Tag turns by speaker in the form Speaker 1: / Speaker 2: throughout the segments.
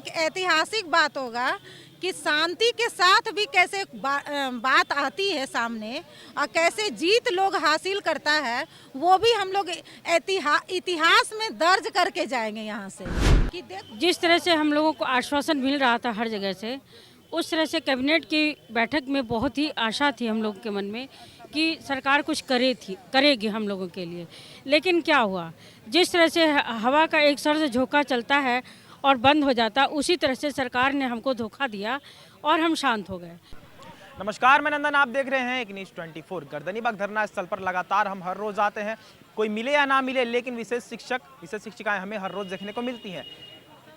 Speaker 1: एक ऐतिहासिक बात होगा कि शांति के साथ भी कैसे बात आती है सामने और कैसे जीत लोग हासिल करता है, वो भी हम लोग इतिहास में दर्ज करके जाएंगे यहाँ से कि
Speaker 2: जिस तरह से हम लोगों को आश्वासन मिल रहा था हर जगह से, उस तरह से कैबिनेट की बैठक में बहुत ही आशा थी हम लोगों के मन में कि सरकार कुछ करेगी हम लोगों के लिए। लेकिन क्या हुआ, जिस तरह से हवा का एक सर से झोंका चलता है और बंद हो जाता, उसी तरह से सरकार ने हमको धोखा दिया और हम शांत हो गए।
Speaker 3: नमस्कार, मैं नंदन, आप देख रहे हैं एक न्यूज़ 24। गर्दनीबाग धरना स्थल पर लगातार हम हर रोज आते हैं, कोई मिले या ना मिले, लेकिन विशेष शिक्षिकाएं हमें हर रोज देखने को मिलती हैं।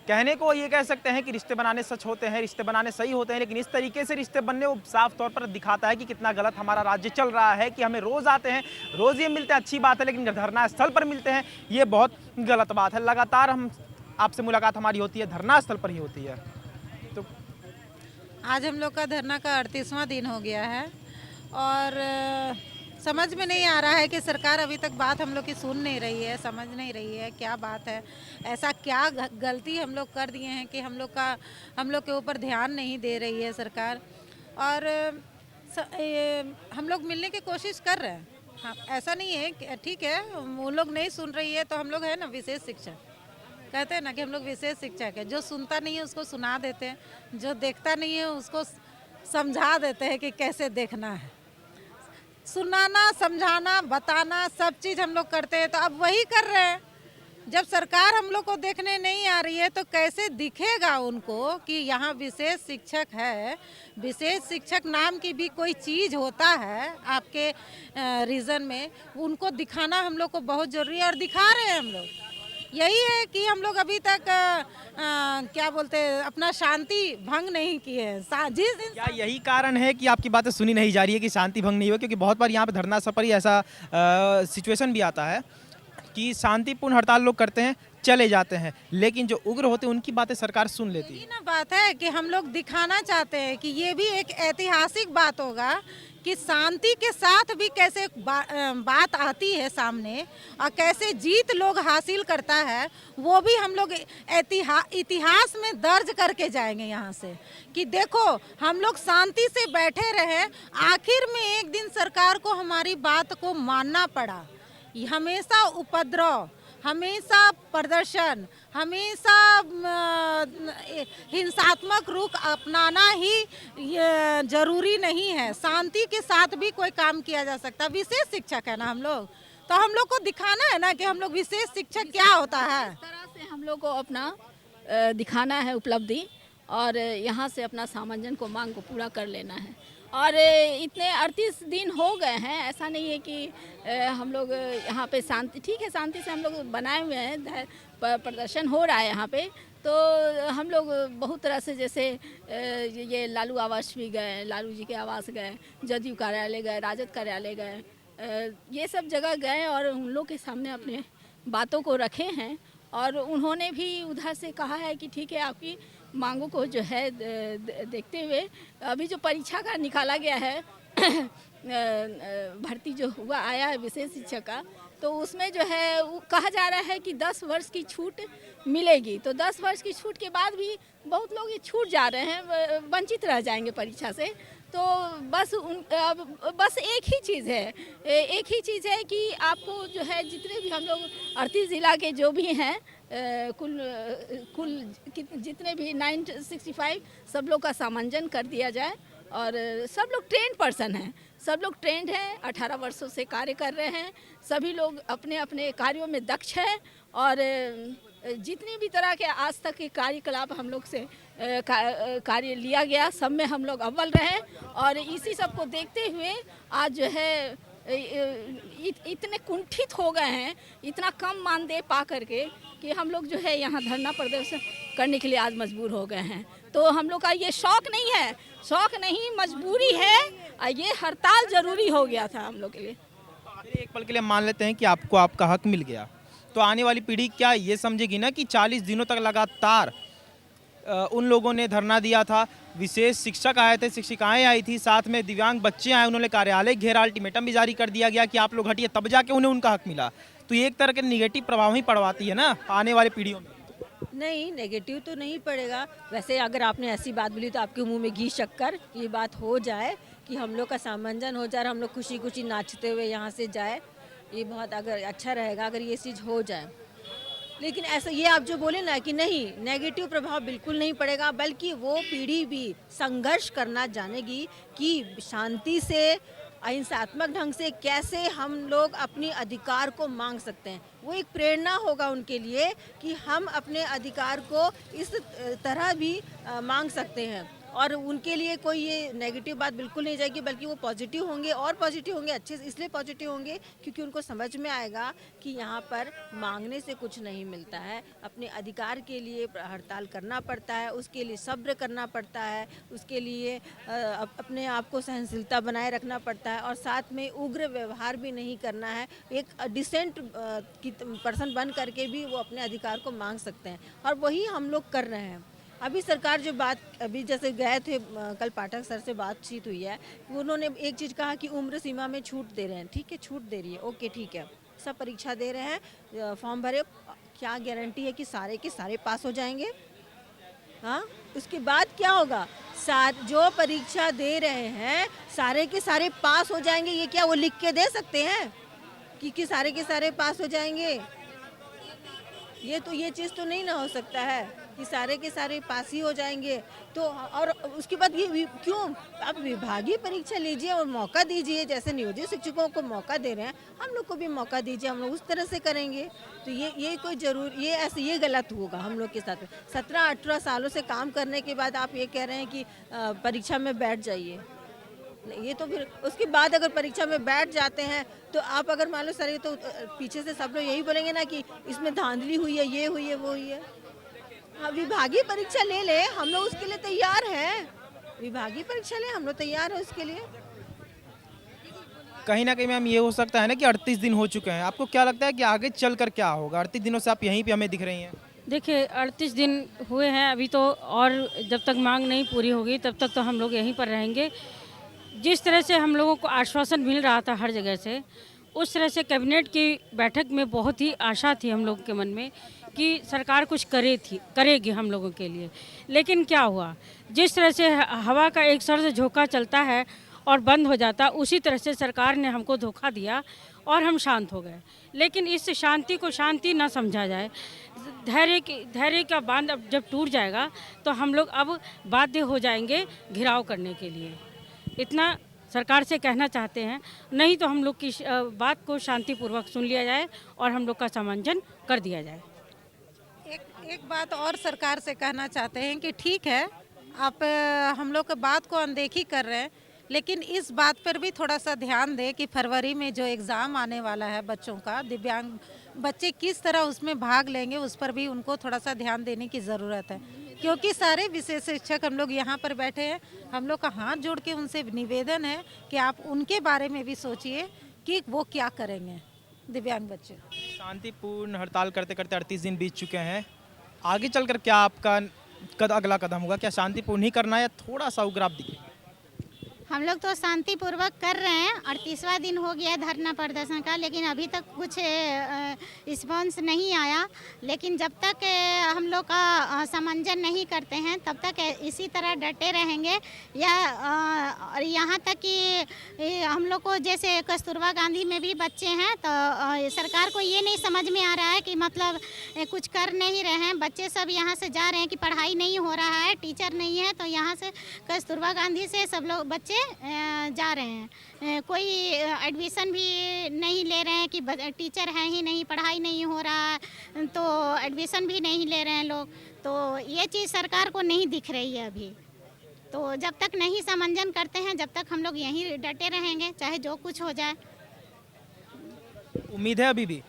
Speaker 3: कहने को ये कह सकते हैं कि रिश्ते बनाने सच होते हैं, रिश्ते बनाने सही होते हैं, लेकिन इस तरीके से रिश्ते बनने वो साफ तौर पर दिखाता है कि कितना गलत हमारा राज्य चल रहा है कि हमें रोज आते हैं, रोज ये मिलते हैं, अच्छी बात है, लेकिन जब धरना स्थल पर मिलते हैं ये बहुत गलत बात है। लगातार हम आपसे मुलाकात हमारी होती है धरना स्थल पर ही होती है। तो
Speaker 1: आज हम लोग का धरना का 38वां दिन हो गया है और समझ में नहीं आ रहा है कि सरकार अभी तक बात हम लोग की सुन नहीं रही है, समझ नहीं रही है क्या बात है, ऐसा क्या गलती हम लोग कर दिए हैं कि हम लोग के ऊपर ध्यान नहीं दे रही है सरकार। और हम लोग मिलने की कोशिश कर रहे हैं। हाँ, ऐसा नहीं है, ठीक है, वो लोग नहीं सुन रही है तो हम लोग है ना विशेष शिक्षक, कहते हैं ना कि हम लोग विशेष शिक्षक है, जो सुनता नहीं है उसको सुना देते हैं, जो देखता नहीं है उसको समझा देते हैं कि कैसे देखना है। सुनाना, समझाना, बताना सब चीज़ हम लोग करते हैं, तो अब वही कर रहे हैं। जब सरकार हम लोग को देखने नहीं आ रही है तो कैसे दिखेगा उनको कि यहाँ विशेष शिक्षक है। विशेष शिक्षक नाम की भी कोई चीज़ होता है आपके रीजन में, उनको दिखाना हम लोग को बहुत ज़रूरी है और दिखा रहे हैं हम लोग। यही है कि हम लोग अभी तक क्या बोलते हैं, अपना शांति भंग नहीं किए हैं। जिस दिन
Speaker 3: क्या यही कारण है कि आपकी बातें सुनी नहीं जा रही है कि शांति भंग नहीं हुआ? क्योंकि बहुत बार यहाँ पे धरना स्थल पर ही ऐसा सिचुएशन भी आता है कि शांतिपूर्ण हड़ताल लोग करते हैं, चले जाते हैं, लेकिन जो उग्र होते हैं उनकी बातें सरकार सुन लेती है।
Speaker 1: यही ना बात है कि हम लोग दिखाना चाहते हैं कि ये भी एक ऐतिहासिक बात होगा कि शांति के साथ भी कैसे बात आती है सामने और कैसे जीत लोग हासिल करता है, वो भी हम लोग इतिहास में दर्ज करके जाएंगे यहाँ से कि देखो हम लोग शांति से बैठे रहे, आखिर में एक दिन सरकार को हमारी बात को मानना पड़ा। हमेशा उपद्रव, हमेशा प्रदर्शन, हमेशा हिंसात्मक रुख अपनाना ही जरूरी नहीं है। शांति के साथ भी कोई काम किया जा सकता है। विशेष शिक्षक है ना हम लोग, तो हम लोग को दिखाना है ना कि हम लोग विशेष शिक्षक क्या होता है।
Speaker 4: इस तरह से हम लोग को अपना दिखाना है उपलब्धि और यहाँ से अपना सामंजन को, मांग को पूरा कर लेना है। और इतने 38 दिन हो गए हैं, ऐसा नहीं है कि हम लोग यहाँ पे शांति, ठीक है, शांति से हम लोग बनाए हुए हैं, प्रदर्शन हो रहा है यहाँ पे। तो हम लोग बहुत तरह से, जैसे ये लालू आवास भी गए, लालू जी के आवास गए, जदयू कार्यालय गए, राजद कार्यालय गए, ये सब जगह गए और उन लोग के सामने अपने बातों को रखे हैं। और उन्होंने भी उधर से कहा है कि ठीक है, आपकी मांगों को जो है देखते हुए अभी जो परीक्षा का निकाला गया है भर्ती जो हुआ आया है विशेष शिक्षक का, तो उसमें जो है वो कहा जा रहा है कि 10 वर्ष की छूट मिलेगी। तो 10 वर्ष की छूट के बाद भी बहुत लोग ये छूट जा रहे हैं, वंचित रह जाएंगे परीक्षा से। तो बस एक ही चीज़ है कि आपको जो है जितने भी हम लोग 38 ज़िला के जो भी हैं, कुल जितने भी 965 सब लोग का सामंजन कर दिया जाए। और सब लोग ट्रेंड पर्सन हैं, सब लोग ट्रेंड हैं, 18 वर्षों से कार्य कर रहे हैं, सभी लोग अपने अपने कार्यों में दक्ष हैं। और जितनी भी तरह के आज तक के कार्यकलाप हम लोग से कार्य लिया गया, सब में हम लोग अव्वल रहे। और इसी सब को देखते हुए आज जो है इतने कुंठित हो गए हैं, इतना कम मानदेय पा करके कि हम लोग जो है यहाँ धरना प्रदर्शन करने के लिए आज मजबूर हो गए हैं। तो हम लोग का ये शौक नहीं, मजबूरी है, ये हड़ताल जरूरी हो गया था हम लोग के लिए।
Speaker 3: एक पल के लिए मान लेते हैं कि आपको आपका हक मिल गया, तो आने वाली पीढ़ी क्या ये समझेगी ना कि 40 दिनों तक लगातार उन लोगों ने धरना दिया था, विशेष शिक्षक आए थे, शिक्षिकाएं आई थी, साथ में दिव्यांग बच्चे आए, उन्होंने कार्यालय घेरा, अल्टीमेटम भी जारी कर दिया गया कि आप लोग हटिए, तब जाके उन्हें उनका हक मिला। तो ये एक तरह के निगेटिव प्रभाव ही पड़वाती है ना आने वाली पीढ़ियों में।
Speaker 5: नहीं, नेगेटिव तो नहीं पड़ेगा। वैसे अगर आपने ऐसी बात बोली तो आपके मुंह में घी शक्कर ये बात हो जाए कि हम लोग का सामंजन हो जाए और हम लोग खुशी खुशी नाचते हुए यहाँ से जाए, ये बहुत अगर अच्छा रहेगा अगर ये चीज़ हो जाए। लेकिन ऐसा ये आप जो बोले ना कि नहीं, नेगेटिव प्रभाव बिल्कुल नहीं पड़ेगा, बल्कि वो पीढ़ी भी संघर्ष करना जानेगी कि शांति से, अहिंसात्मक ढंग से कैसे हम लोग अपने अधिकार को मांग सकते हैं। वो एक प्रेरणा होगा उनके लिए कि हम अपने अधिकार को इस तरह भी मांग सकते हैं, और उनके लिए कोई ये नेगेटिव बात बिल्कुल नहीं जाएगी, बल्कि वो पॉजिटिव होंगे और पॉजिटिव होंगे। अच्छे से इसलिए पॉजिटिव होंगे क्योंकि उनको समझ में आएगा कि यहाँ पर मांगने से कुछ नहीं मिलता है, अपने अधिकार के लिए हड़ताल करना पड़ता है, उसके लिए सब्र करना पड़ता है, उसके लिए अपने आप को सहनशीलता बनाए रखना पड़ता है, और साथ में उग्र व्यवहार भी नहीं करना है। एक डिसेंट की पर्सन बन करके भी वो अपने अधिकार को मांग सकते हैं, और वही हम लोग कर रहे हैं। अभी सरकार जो बात, अभी जैसे गए थे कल पाठक सर से बातचीत हुई है, उन्होंने एक चीज़ कहा कि उम्र सीमा में छूट दे रहे हैं। ठीक है, छूट दे रही है, ओके ठीक है, सब परीक्षा दे रहे हैं, फॉर्म भरे, क्या गारंटी है कि सारे के सारे पास हो जाएंगे? हाँ, उसके बाद क्या होगा? जो परीक्षा दे रहे हैं सारे के सारे पास हो जाएंगे, ये क्या वो लिख के दे सकते हैं कि सारे के सारे पास हो जाएंगे? ये चीज़ तो नहीं ना हो सकता है कि सारे के सारे पास ही हो जाएंगे। तो और उसके बाद ये क्यों आप विभागीय परीक्षा लीजिए और मौका दीजिए, जैसे नियोजित शिक्षकों को मौका दे रहे हैं, हम लोग को भी मौका दीजिए, हम लोग उस तरह से करेंगे। तो ये कोई ये ऐसे ये गलत होगा हम लोग के साथ। 17-18 सालों से काम करने के बाद आप ये कह रहे हैं कि परीक्षा में बैठ जाइए, ये तो फिर उसके बाद अगर परीक्षा में बैठ जाते हैं तो आप अगर मान लो सर, तो पीछे से सब लोग यही बोलेंगे ना कि इसमें धांधली हुई है, ये हुई है, वो हुई है। हाँ, विभागीय परीक्षा ले ले, हम लोग उसके लिए तैयार हैं। विभागीय परीक्षा ले, हम लोग तैयार हैं उसके लिए।
Speaker 3: कहीं ना कहीं मैम ये हो सकता है ना कि 38 दिन हो चुके हैं, आपको क्या लगता है कि आगे चलकर क्या होगा? 38 दिनों से आप यहीं पे हमें दिख रही हैं।
Speaker 2: देखिए 38 दिन हुए हैं अभी तो, और जब तक मांग नहीं पूरी होगी तब तक तो हम लोग यहीं पर रहेंगे। जिस तरह से हम लोगों को आश्वासन मिल रहा था हर जगह से, उस तरह से कैबिनेट की बैठक में बहुत ही आशा थी हम लोगों के मन में कि सरकार कुछ करेगी हम लोगों के लिए। लेकिन क्या हुआ, जिस तरह से हवा का एक सर से झोंका चलता है और बंद हो जाता, उसी तरह से सरकार ने हमको धोखा दिया और हम शांत हो गए। लेकिन इस शांति को शांति ना समझा जाए। धैर्य का बांध अब जब टूट जाएगा तो हम लोग अब बाध्य हो जाएंगे घिराव करने के लिए। इतना सरकार से कहना चाहते हैं, नहीं तो हम लोग की बात को शांतिपूर्वक सुन लिया जाए और हम लोग का सामंजन कर दिया जाए।
Speaker 1: एक बात और सरकार से कहना चाहते हैं कि ठीक है, आप हम लोग की बात को अनदेखी कर रहे हैं, लेकिन इस बात पर भी थोड़ा सा ध्यान दें कि फरवरी में जो एग्ज़ाम आने वाला है बच्चों का, दिव्यांग बच्चे किस तरह उसमें भाग लेंगे, उस पर भी उनको थोड़ा सा ध्यान देने की ज़रूरत है। क्योंकि सारे विशेष शिक्षक हम लोग यहाँ पर बैठे हैं, हम लोग का हाथ जोड़ के उनसे निवेदन है कि आप उनके बारे में भी सोचिए कि वो क्या करेंगे दिव्यांग बच्चे।
Speaker 3: शांतिपूर्ण हड़ताल करते करते 38 दिन बीत चुके हैं, आगे चलकर क्या आपका अगला कदम होगा? क्या शांतिपूर्ण ही करना है या थोड़ा सा उग्र आप दिखेंगे?
Speaker 6: हम लोग तो शांतिपूर्वक कर रहे हैं, 38वां दिन हो गया धरना प्रदर्शन का, लेकिन अभी तक कुछ रिस्पॉन्स नहीं आया। लेकिन जब तक हम लोग का समंजन नहीं करते हैं तब तक इसी तरह डटे रहेंगे। या यहाँ तक कि हम लोग को जैसे कस्तूरबा गांधी में भी बच्चे हैं, तो सरकार को ये नहीं समझ में आ रहा है कि मतलब कुछ कर नहीं रहे हैं। बच्चे सब यहाँ से जा रहे हैं कि पढ़ाई नहीं हो रहा है, टीचर नहीं है, तो यहाँ से कस्तूरबा गांधी से सब लोग बच्चे जा रहे हैं। कोई एडमिशन भी नहीं ले रहे हैं कि टीचर है ही नहीं, पढ़ाई नहीं हो रहा है, तो एडमिशन भी नहीं ले रहे हैं लोग। तो ये चीज़ सरकार को नहीं दिख रही है अभी। तो जब तक नहीं समंजन करते हैं, जब तक हम लोग यहीं डटे रहेंगे, चाहे जो कुछ हो जाए।
Speaker 3: उम्मीद है अभी भी?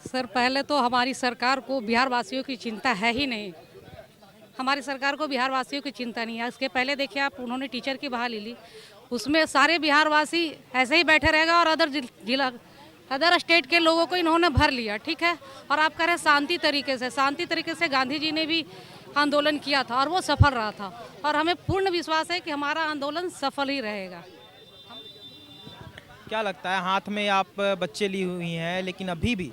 Speaker 7: सर, पहले तो हमारी सरकार को बिहार वासियों की चिंता है ही नहीं। हमारी सरकार को बिहार वासियों की चिंता नहीं है। इसके पहले देखिए आप, उन्होंने टीचर की बहाली ली, उसमें सारे बिहार वासी ऐसे ही बैठे रहेगा और अदर स्टेट के लोगों को इन्होंने भर लिया, ठीक है। और आप कह रहे शांति तरीके से गांधी जी ने भी आंदोलन किया था और वो सफल रहा था, और हमें पूर्ण विश्वास है कि हमारा आंदोलन सफल ही रहेगा।
Speaker 3: क्या लगता है, हाथ में आप बच्चे ली हुई हैं, लेकिन अभी भी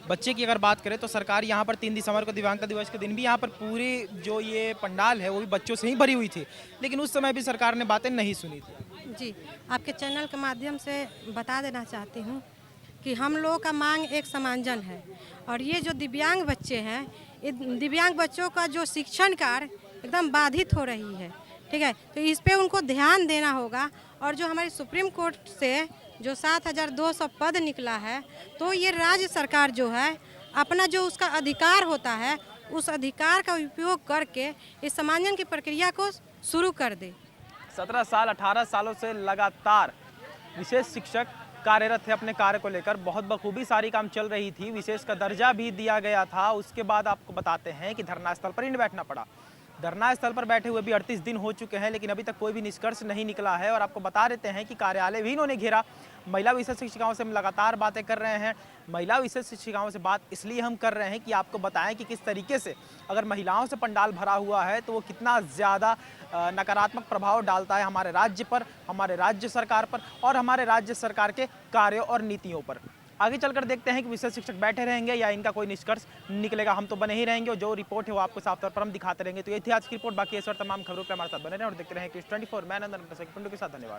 Speaker 3: बच्चे की अगर बात करें तो सरकार यहाँ पर 3 दिसंबर को दिव्यांगता दिवस के दिन भी यहाँ पर पूरी जो ये पंडाल है वो भी बच्चों से ही भरी हुई थी, लेकिन उस समय भी सरकार ने बातें नहीं सुनी थी।
Speaker 8: जी, आपके चैनल के माध्यम से बता देना चाहती हूँ कि हम लोगों का मांग एक समांजन है, और ये जो दिव्यांग बच्चे हैं, ये दिव्यांग बच्चों का जो शिक्षण कार्य एकदम बाधित हो रही है, ठीक है। तो इस पे उनको ध्यान देना होगा, और जो हमारी सुप्रीम कोर्ट से जो 7200 पद निकला है, तो ये राज्य सरकार जो है अपना जो उसका अधिकार होता है उस अधिकार का उपयोग करके इस समांजन की प्रक्रिया को शुरू कर दे।
Speaker 3: 17 साल 18 सालों से लगातार विशेष शिक्षक कार्यरत थे अपने कार्य को लेकर, बहुत बखूबी सारी काम चल रही थी, विशेष का दर्जा भी दिया गया था। उसके बाद आपको बताते हैं कि धरना स्थल पर ही नहीं बैठना पड़ा। धरना स्थल पर बैठे हुए भी 38 दिन हो चुके हैं, लेकिन अभी तक कोई भी निष्कर्ष नहीं निकला है। और आपको बता देते हैं कि कार्यालय भी इन्होंने घेरा। महिला विशेष शिक्षिकाओं से हम लगातार बातें कर रहे हैं। महिला विशेष शिक्षिकाओं से बात इसलिए हम कर रहे हैं कि आपको बताएं कि किस तरीके से अगर महिलाओं से पंडाल भरा हुआ है तो वो कितना ज़्यादा नकारात्मक प्रभाव डालता है हमारे राज्य पर, हमारे राज्य सरकार पर और हमारे राज्य सरकार के कार्यों और नीतियों पर। आगे चलकर देखते हैं कि विशेष शिक्षक बैठे रहेंगे या इनका कोई निष्कर्ष निकलेगा। हम तो बने ही रहेंगे और जो रिपोर्ट है वो आपको साफ तौर पर हम दिखाते रहेंगे। तो ये थी आज की रिपोर्ट। बाकी इस और तमाम खबरों पर हमारे साथ बने रहें और देखते रहें कि 24 मैं नंदन के साथ धन्यवाद।